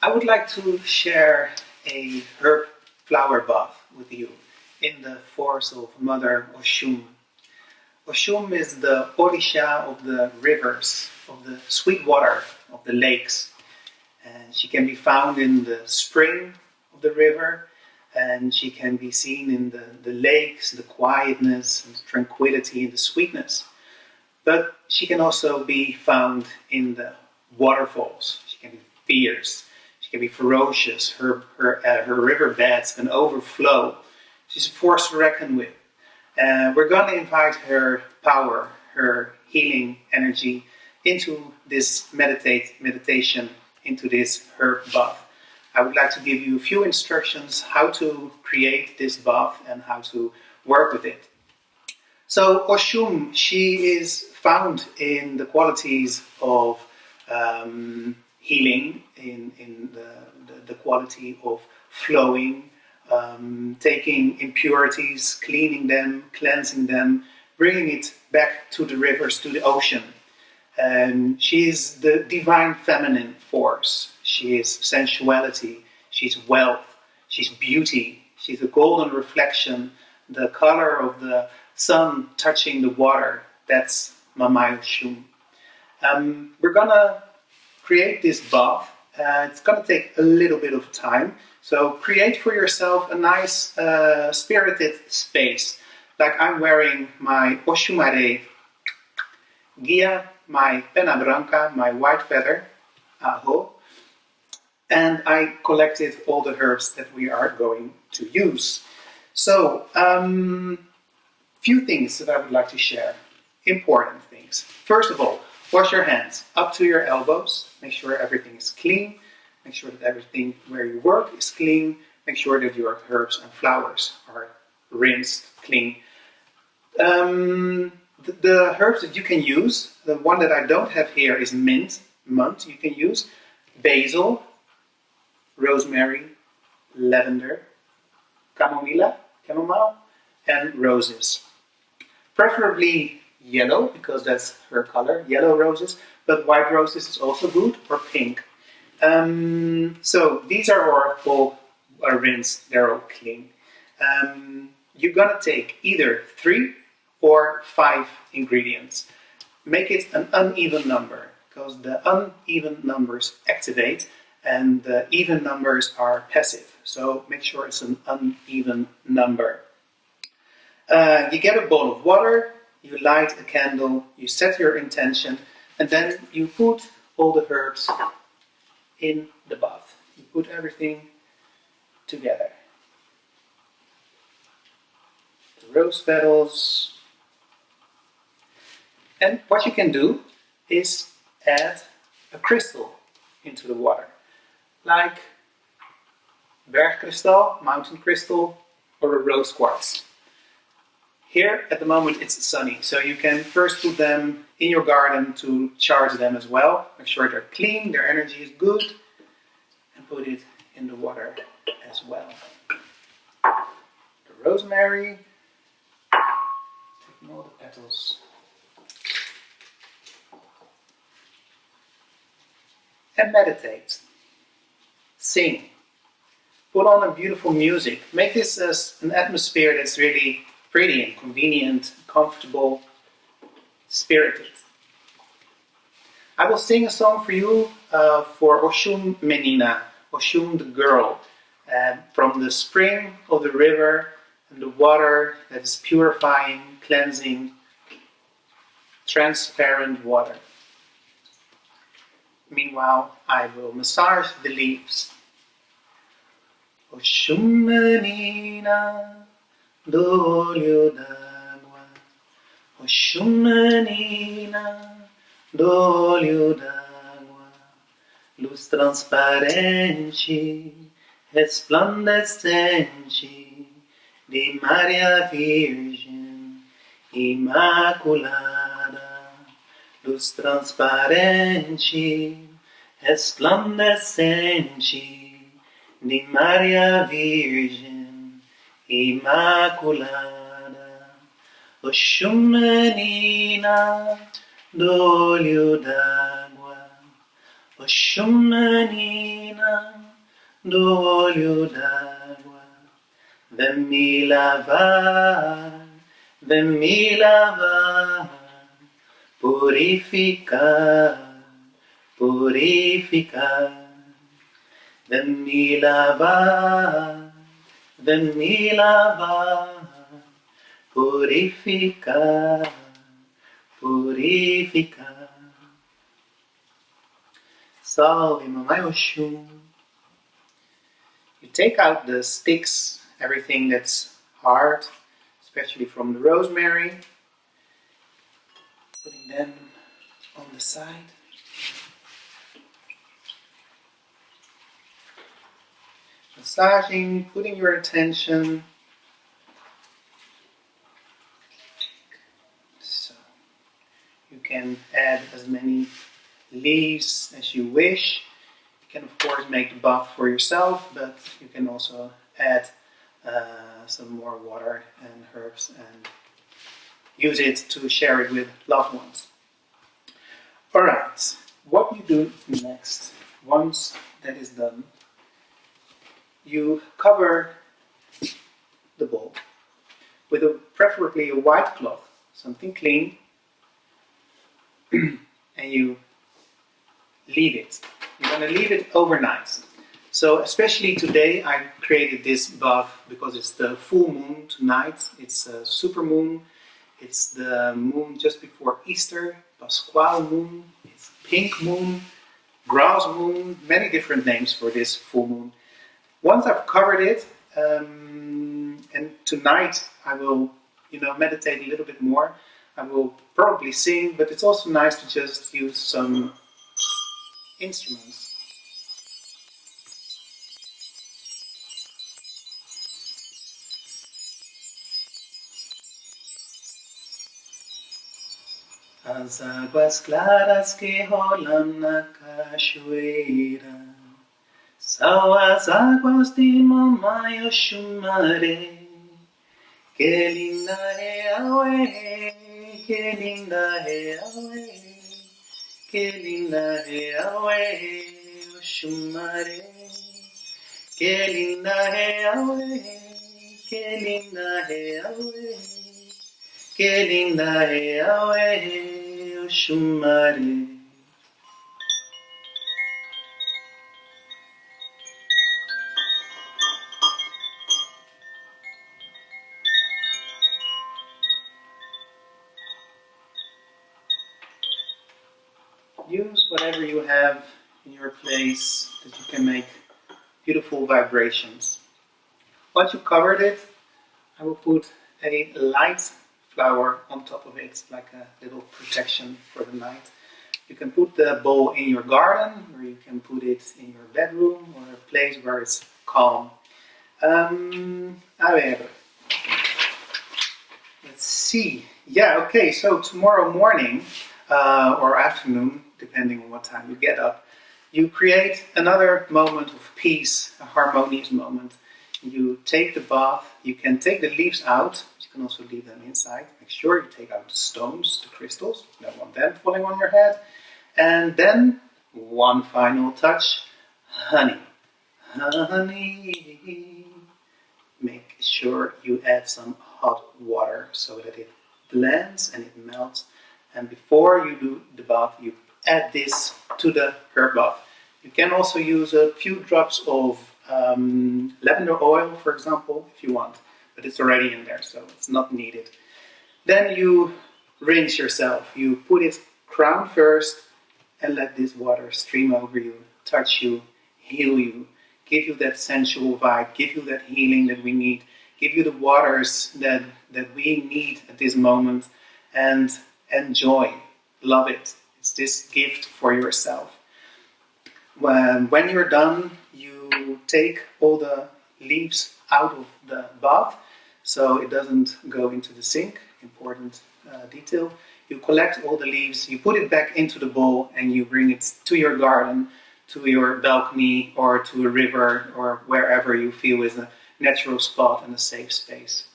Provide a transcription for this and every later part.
I would like to share a herb flower bath with you in the force of Mother Oxum. Oxum is the Orisha of the rivers, of the sweet water, of the lakes. And she can be found in the spring of the river, and she can be seen in the lakes, the quietness and the tranquility and the sweetness. But she can also be found in the waterfalls. She can be fierce. She can be ferocious. Her riverbeds can overflow. She's a force to reckon with. We're going to invite her power, her healing energy into this meditation, into this herb bath. I would like to give you a few instructions how to create this bath and how to work with it. So Oxum, she is found in the qualities of healing, in the quality of flowing, taking impurities, cleaning them, cleansing them, bringing it back to the rivers, to the ocean. She is the divine feminine force. She is sensuality. She's wealth. She's beauty. She's a golden reflection, the color of the sun touching the water. That's mãmae Oxum. We're gonna create this bath. It's gonna take a little bit of time. So create for yourself a nice spirited space. Like I'm wearing my Oxumare Guia, my Pena Branca, my white feather, Aho. And I collected all the herbs that we are going to use. So, few things that I would like to share. Important things. First of all, wash your hands up to your elbows. Make sure everything is clean. Make sure that everything where you work is clean. Make sure that your herbs and flowers are rinsed, clean. The herbs that you can use, the one that I don't have here is mint. You can use basil, rosemary, lavender, chamomile, and roses. Preferably yellow, because that's her color, yellow roses, but white roses is also good, or pink. So these are all rinsed, they're all clean. You're gonna take either 3 or 5 ingredients. Make it an uneven number, because the uneven numbers activate and the even numbers are passive. So make sure it's an uneven number. You get a bowl of water, you light a candle, you set your intention, and then you put all the herbs in the bath. You put everything together. The rose petals. And what you can do is add a crystal into the water, like bergkristal, mountain crystal, or a rose quartz. Here at the moment it's sunny, so you can first put them in your garden to charge them as well. Make sure they're clean, their energy is good, and put it in the water as well. The rosemary, taking all the petals. And meditate. Sing. Put on a beautiful music. Make this an atmosphere that's really pretty and convenient, comfortable, spirited. I will sing a song for you for Oxum Menina, Oxum the girl, from the spring of the river and the water that is purifying, cleansing, transparent water. Meanwhile, I will massage the leaves. Oxum menina d'olho d'água, Oxum menina d'olho d'água, luz transparente, resplandecente, de Maria Virgem Imaculada, luz transparente, resplandecente, de Maria Virgem Imaculada, Oxum menina d'olho d'água, Oxum menina do olho d'água, vem me lavar, purificar, purificar. Vem me lavar, purificar, purificar. Salve, mãmae Oxum. You take out the sticks, everything that's hard, especially from the rosemary, putting them on the side. Massaging, putting your attention. So you can add as many leaves as you wish. You can of course make the bath for yourself, but you can also add some more water and herbs and use it to share it with loved ones. Alright, what you do next, once that is done, you cover the bowl with preferably a white cloth, something clean, and you leave it. You're going to leave it overnight. So especially today I created this bath because it's the full moon tonight. It's a super moon. It's the moon just before Easter, Pasquale moon, it's pink moon, grass moon, many different names for this full moon. Once I've covered it, and tonight I will, meditate a little bit more. I will probably sing, but it's also nice to just use some instruments. As águas claras que rolam na cachoeira são as águas de mãmae Oxum. Que linda é a ué, que linda é a ué, que linda é a ué, Oxum. Que linda é a ué, que linda é a ué, que linda é a ué, Oxum. Use whatever you have in your place that you can make beautiful vibrations. Once you covered it, I will put a light flower on top of it, like a little protection for the night. You can put the bowl in your garden, or you can put it in your bedroom, or a place where it's calm. A ver. Let's see. Yeah, okay, so tomorrow morning, or afternoon, depending on what time you get up, you create another moment of peace, a harmonious moment. You take the bath, you can take the leaves out, you can also leave them inside. Make sure you take out the stones, the crystals, you don't want them falling on your head. And then, one final touch, honey. Honey. Make sure you add some hot water so that it blends and it melts. And before you do the bath, you add this to the herb bath. You can also use a few drops of lavender oil, for example, if you want, but it's already in there, so it's not needed. Then you rinse yourself. You put it crown first and let this water stream over you, touch you, heal you, give you that sensual vibe, give you that healing that we need, give you the waters that we need at this moment, and enjoy, love it. It's this gift for yourself. When you're done, you take all the leaves out of the bath so it doesn't go into the sink. Important detail. You collect all the leaves, you put it back into the bowl, and you bring it to your garden, to your balcony, or to a river, or wherever you feel is a natural spot and a safe space.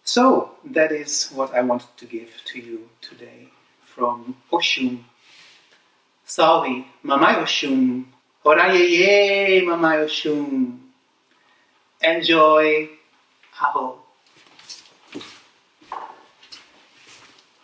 So that is what I wanted to give to you today from Oxum. Salve, mãmae Oxum. Oraiê, mãmae Oxum. Enjoy. Aho.